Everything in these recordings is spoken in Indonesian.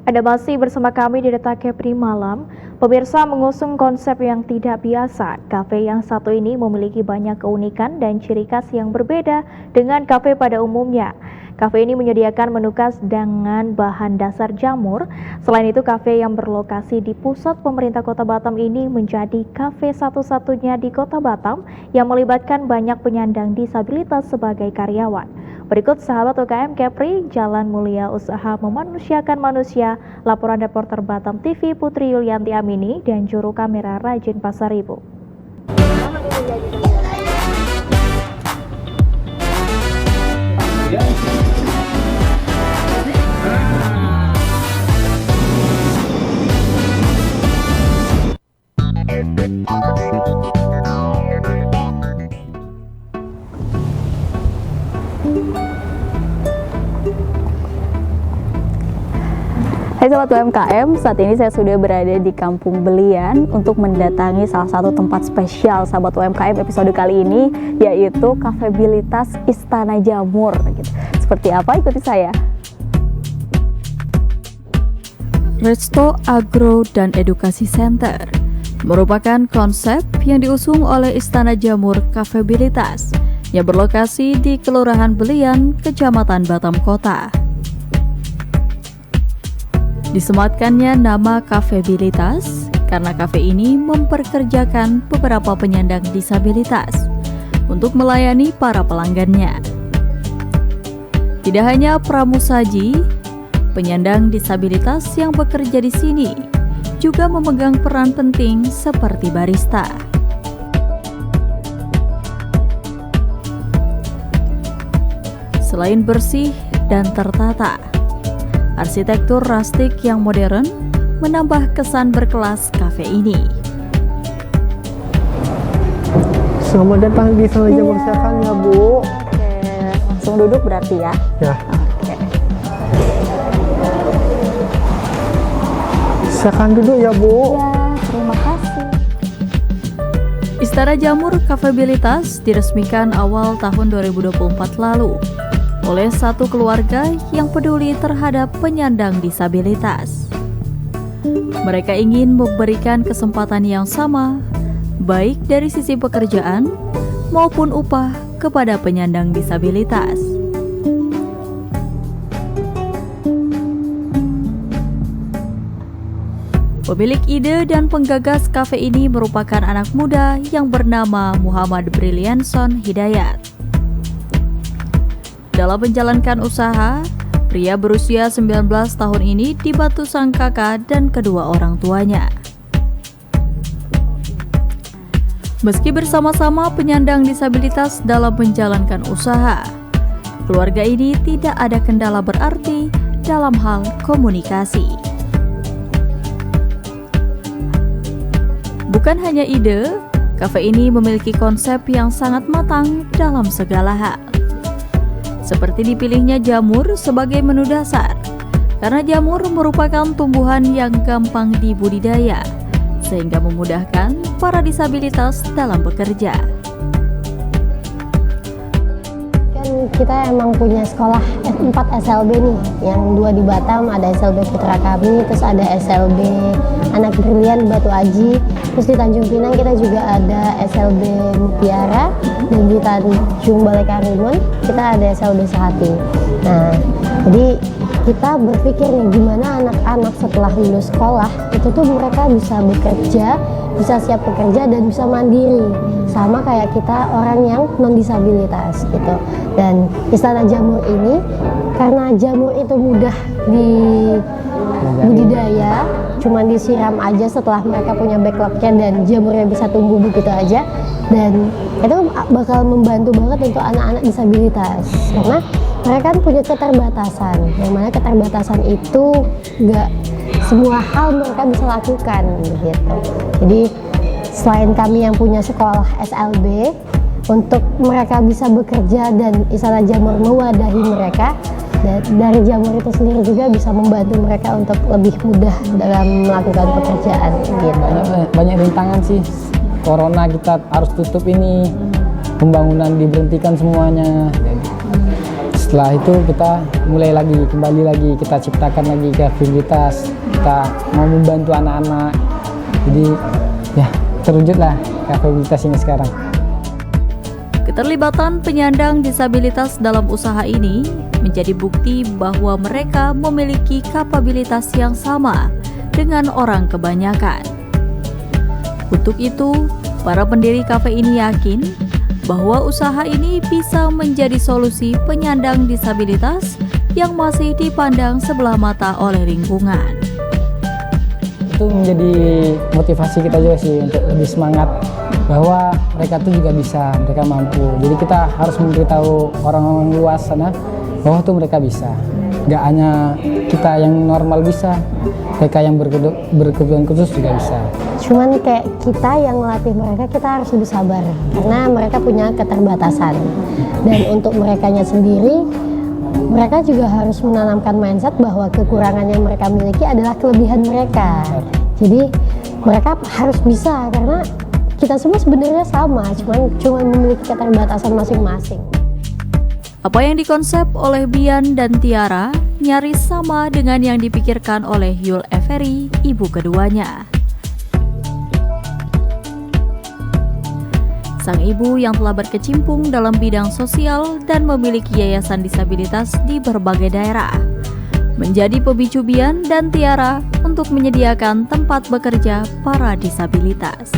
Ada masih bersama kami di Data Kepri Malam. Pemirsa mengusung konsep yang tidak biasa. Kafe yang satu ini memiliki banyak keunikan dan ciri khas yang berbeda dengan kafe pada umumnya. Kafe ini menyediakan menu khas dengan bahan dasar jamur. Selain itu, kafe yang berlokasi di pusat pemerintah Kota Batam ini menjadi kafe satu-satunya di Kota Batam yang melibatkan banyak penyandang disabilitas sebagai karyawan. Berikut sahabat UKM Kepri, Jalan Mulia Usaha Memanusiakan Manusia, laporan reporter Batam TV Putri Yulianti Amini dan juru kamera Rajin Pasaribu. Hai Sobat UMKM, saat ini saya sudah berada di Kampung Belian untuk mendatangi salah satu tempat spesial Sahabat UMKM episode kali ini, yaitu Kafebilitas Istana Jamur. Seperti apa? Ikuti saya. Resto Agro dan Edukasi Center merupakan konsep yang diusung oleh Istana Jamur Kafebilitas yang berlokasi di Kelurahan Belian, Kecamatan Batam Kota. Disematkannya nama Kafebilitas karena kafe ini memperkerjakan beberapa penyandang disabilitas untuk melayani para pelanggannya. Tidak hanya pramusaji, penyandang disabilitas yang bekerja di sini juga memegang peran penting seperti barista. Selain bersih dan tertata, arsitektur rustik yang modern menambah kesan berkelas kafe ini. Selamat datang di Istana Jamur, silakan ya Bu. Oke, langsung duduk berarti ya. Ya. Oke. Silakan duduk ya Bu. Ya, terima kasih. Istana Jamur Kafebilitas diresmikan awal tahun 2024 lalu oleh satu keluarga yang peduli terhadap penyandang disabilitas. Mereka ingin memberikan kesempatan yang sama, baik dari sisi pekerjaan maupun upah kepada penyandang disabilitas. Pemilik ide dan penggagas kafe ini merupakan anak muda yang bernama Muhammad Brilianson Hidayat. Dalam menjalankan usaha, pria berusia 19 tahun ini dibantu sang kakak dan kedua orang tuanya. Meski bersama-sama penyandang disabilitas dalam menjalankan usaha, keluarga ini tidak ada kendala berarti dalam hal komunikasi. Bukan hanya ide, kafe ini memiliki konsep yang sangat matang dalam segala hal. Seperti dipilihnya jamur sebagai menu dasar, karena jamur merupakan tumbuhan yang gampang dibudidaya, sehingga memudahkan para disabilitas dalam bekerja. Kan kita emang punya sekolah 4 SLB nih, yang 2 di Batam, ada SLB Putra Kami, terus ada SLB Anak Brilian Batu Aji, terus di Tanjung Pinang kita juga ada SLB Mutiara, dan di Tanjung Balai Karimun kita ada SLB Sehati. Nah, jadi kita berpikir nih gimana anak-anak setelah lulus sekolah itu tuh mereka bisa bekerja, bisa siap bekerja dan bisa mandiri, sama kayak kita orang yang non disabilitas gitu. Dan Istana Jamur ini karena jamur itu mudah di budidaya, cuman disiram aja setelah mereka punya backlognya dan jamurnya bisa tumbuh begitu aja, dan itu bakal membantu banget untuk anak-anak disabilitas karena mereka kan punya keterbatasan, yang mana keterbatasan itu nggak semua hal mereka bisa lakukan gitu. Jadi selain kami yang punya sekolah SLB untuk mereka bisa bekerja dan Istana Jamur mewadahi mereka, dari jamur itu sendiri juga bisa membantu mereka untuk lebih mudah dalam melakukan pekerjaan gitu. Banyak rintangan sih, corona kita harus tutup ini, pembangunan diberhentikan semuanya. Setelah itu kita mulai lagi, kembali lagi, kita ciptakan lagi kreativitas, kita mau membantu anak-anak. Jadi ya terwujudlah kreativitas ini sekarang. Keterlibatan penyandang disabilitas dalam usaha ini menjadi bukti bahwa mereka memiliki kapabilitas yang sama dengan orang kebanyakan. Untuk itu, para pendiri kafe ini yakin bahwa usaha ini bisa menjadi solusi penyandang disabilitas yang masih dipandang sebelah mata oleh lingkungan. Itu menjadi motivasi kita juga sih untuk lebih semangat bahwa mereka tuh juga bisa, mereka mampu. Jadi kita harus memberitahu orang-orang luas sana bahwa tuh mereka bisa. Gak hanya kita yang normal bisa, mereka yang berkebutuhan khusus juga bisa. Cuman kayak kita yang melatih mereka, kita harus lebih sabar karena mereka punya keterbatasan. Dan untuk merekanya sendiri, mereka juga harus menanamkan mindset bahwa kekurangan yang mereka miliki adalah kelebihan mereka. Jadi mereka harus bisa karena kita semua sebenarnya sama, cuma memiliki keterbatasan masing-masing. Apa yang dikonsep oleh Bian dan Tiara nyaris sama dengan yang dipikirkan oleh Yul Every, ibu keduanya. Sang ibu yang telah berkecimpung dalam bidang sosial dan memiliki yayasan disabilitas di berbagai daerah, menjadi pemicu Bian dan Tiara untuk menyediakan tempat bekerja para disabilitas.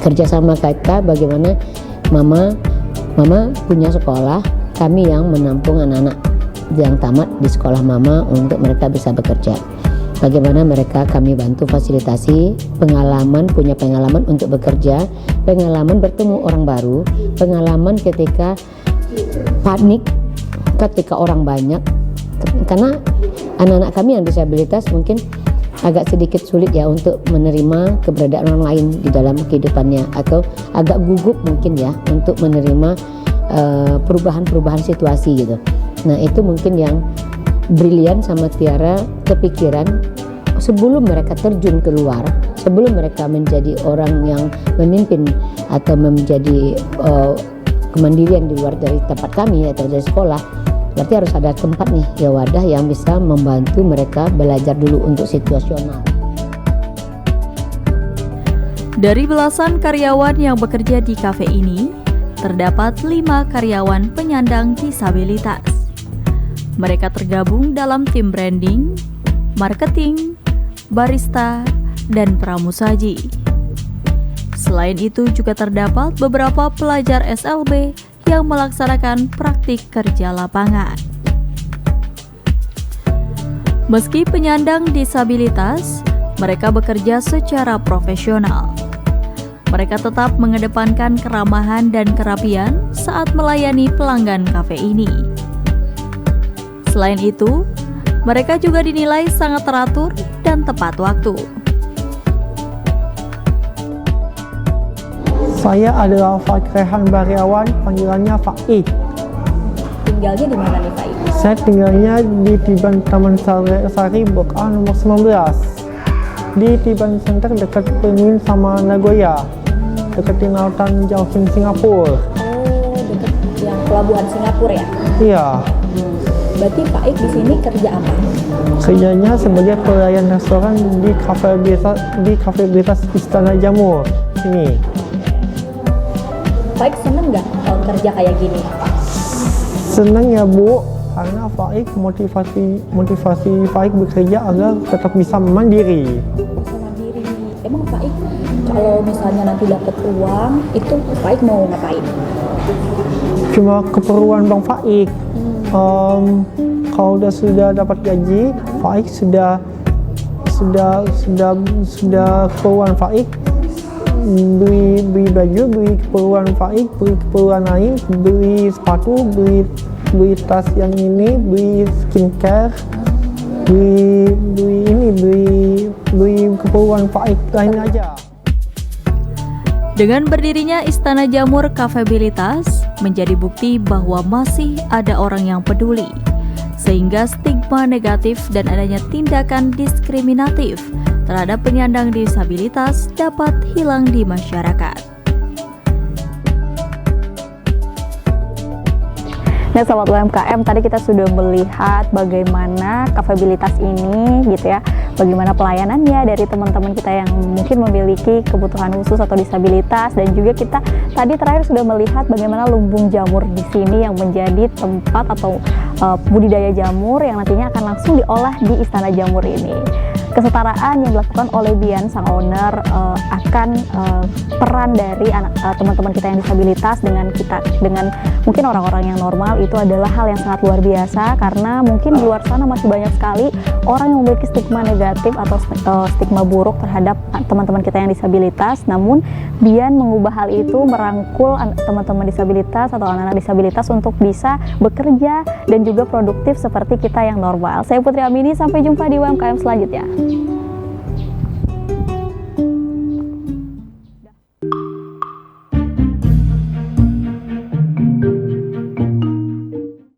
Kerjasama kita bagaimana mama punya sekolah, kami yang menampung anak-anak yang tamat di sekolah mama untuk mereka bisa bekerja. Bagaimana mereka kami bantu fasilitasi punya pengalaman untuk bekerja, pengalaman bertemu orang baru, pengalaman ketika panik ketika orang banyak, karena anak-anak kami yang disabilitas mungkin agak sedikit sulit ya untuk menerima keberadaan orang lain di dalam kehidupannya, atau agak gugup mungkin ya untuk menerima perubahan-perubahan situasi gitu. Nah itu mungkin yang brilian sama Tiara kepikiran sebelum mereka terjun keluar, sebelum mereka menjadi orang yang memimpin atau menjadi kemandirian di luar dari tempat kami atau dari sekolah. Berarti harus ada tempat nih, ya wadah yang bisa membantu mereka belajar dulu untuk situasional. Dari belasan karyawan yang bekerja di kafe ini, terdapat 5 karyawan penyandang disabilitas. Mereka tergabung dalam tim branding, marketing, barista, dan pramusaji. Selain itu juga terdapat beberapa pelajar SLB yang melaksanakan praktik kerja lapangan. Meski penyandang disabilitas, mereka bekerja secara profesional. Mereka tetap mengedepankan keramahan dan kerapian saat melayani pelanggan kafe ini. Selain itu, mereka juga dinilai sangat teratur dan tepat waktu. Saya adalah Fakrehan Baryawan, panggilannya Faik. Tinggalnya di mana nih Pak Ibu? Saya tinggalnya di Tiban Taman Sari Blok A nomor 19. Di Tiban Center dekat Penin sama Nagoya. Deketin lautan jauh Singapura. Oh, dekat yang pelabuhan Singapura ya? Iya. Berarti Pak Ik di sini kerja apa? Kerjanya sebagai pelayan restoran di Cafe Bilitas Istana Jamur. Sini. Pak Ik seneng nggak kalau kerja kayak gini? Senang ya Bu, karena Faik motivasi Faik bekerja agar tetap bisa mandiri. Bisa mandiri. Emang Pak Ik kalau misalnya nanti dapat uang, itu Pak Ik mau ngapain? Cuma keperluan Bang Faik. Kalau sudah dapat gaji, Faik sudah keperluan Faik, beli baju, beli keperluan Faik, beli keperluan lain, beli sepatu, beli tas yang ini, beli skincare, beli keperluan Faik lain aja. Dengan berdirinya Istana Jamur Kafebilitas menjadi bukti bahwa masih ada orang yang peduli, sehingga stigma negatif dan adanya tindakan diskriminatif terhadap penyandang disabilitas dapat hilang di masyarakat. Nah, Sobat UMKM, tadi kita sudah melihat bagaimana kapabilitas ini gitu ya, bagaimana pelayanannya dari teman-teman kita yang mungkin memiliki kebutuhan khusus atau disabilitas, dan juga kita tadi terakhir sudah melihat bagaimana lumbung jamur di sini yang menjadi tempat atau budidaya jamur yang nantinya akan langsung diolah di Istana Jamur ini. Kesetaraan yang dilakukan oleh Bian sang owner akan peran dari teman-teman kita yang disabilitas dengan mungkin orang-orang yang normal itu adalah hal yang sangat luar biasa, karena mungkin di luar sana masih banyak sekali orang yang memiliki stigma negatif atau stigma buruk terhadap teman-teman kita yang disabilitas. Namun Bian mengubah hal itu, merangkul teman-teman disabilitas atau anak-anak disabilitas untuk bisa bekerja dan juga produktif seperti kita yang normal. Saya Putri Amini, sampai jumpa di UMKM selanjutnya.